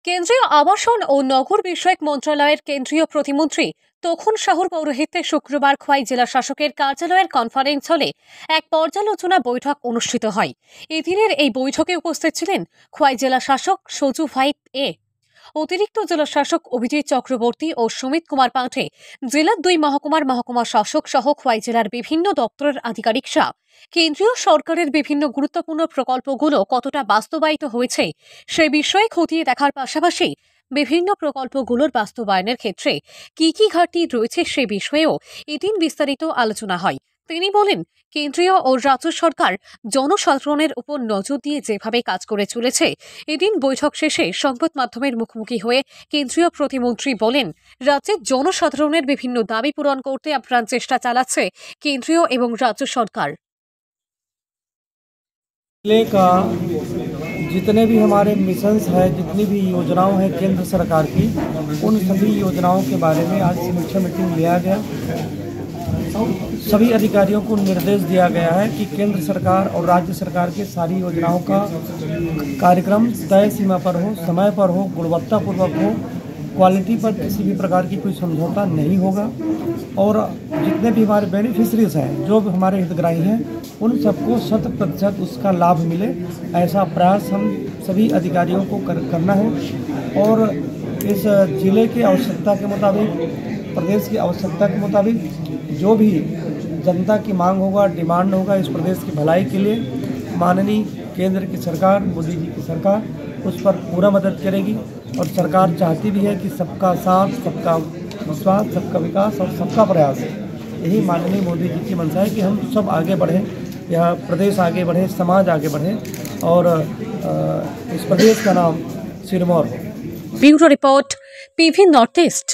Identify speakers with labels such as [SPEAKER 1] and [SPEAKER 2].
[SPEAKER 1] কেন্দ্রীয় আবাসন ও নগর বিষয়ক মন্ত্রণালয়ের কেন্দ্রীয় প্রতিমন্ত্রী তখন শাহর পৌরোহিত্যে শুক্রবার খোয়াই জেলা শাসকের কার্যালয়ের কনফারেন্স হলে এক পর্যালোচনা বৈঠক অনুষ্ঠিত হয়। এদিনের এই বৈঠকে উপস্থিত ছিলেন খোয়াই জেলা শাসক সজু ভাইত এ, অতিরিক্ত জেলা শাসক অভিজিৎ চক্রবর্তী ও সুমিত কুমার পাঠে, জেলার 2 মহকুমার মহকুমা শাসক সহ খোয়াই জেলার বিভিন্ন দপ্তরের আধিকারিকরা কেন্দ্রীয় সরকারের বিভিন্ন গুরুত্বপূর্ণ প্রকল্পগুলো কতটা বাস্তবায়িত হয়েছে সে বিষয়ে খতিয়ে দেখার পাশাপাশি বিভিন্ন প্রকল্পগুলোর বাস্তবায়নের ক্ষেত্রে কি কি ঘাটতি রয়েছে সে বিষয়েও এদিন বিস্তারিত আলোচনা হয়। তিনি বলেন, কেন্দ্রীয় ও রাজ্য সরকার জনসাধারণের উপর নজর দিয়ে যেভাবে কাজ করে চলেছে। এদিন বৈঠক শেষে সংবাদ মাধ্যমের মুখোমুখি হয়ে কেন্দ্রীয় প্রতিমন্ত্রী বলেন, রাজ্যের জনসাধারণের বিভিন্ন দাবি পূরণ করতে আপ্রাণ চেষ্টা চালাচ্ছে কেন্দ্রীয় এবং রাজ্য সরকার।
[SPEAKER 2] जिले का जितने भी हमारे मिशंस हैं, जितनी भी योजनाओं हैं केंद्र सरकार की, उन सभी योजनाओं के बारे में आज समीक्षा मीटिंग लिया गया। सभी अधिकारियों को निर्देश दिया गया है कि केंद्र सरकार और राज्य सरकार की सारी योजनाओं का कार्यक्रम तय सीमा पर हो, समय पर हो, गुणवत्तापूर्वक हो, क्वालिटी पर किसी भी प्रकार की कोई समझौता नहीं होगा। और जितने भी हमारे बेनिफिशरीज हैं, जो भी हमारे हितग्राही हैं, उन सबको 100% उसका लाभ मिले, ऐसा प्रयास हम सभी अधिकारियों को करना है। और इस जिले की आवश्यकता के मुताबिक, प्रदेश की आवश्यकता के मुताबिक जो भी जनता की मांग होगा, डिमांड होगा, इस प्रदेश की भलाई के लिए माननीय केंद्र की सरकार, मोदी जी की सरकार उस पर पूरा मदद करेगी। और सरकार चाहती भी है कि सबका साथ, सबका विश्वास, सबका विकास और सबका प्रयास, यही माननीय मोदी जी की मंशा है कि हम सब आगे बढ़ें, यह प्रदेश आगे बढ़े, समाज आगे बढ़े और इस प्रदेश का नाम सिरमौर हो।
[SPEAKER 1] Bureau report, PV north east.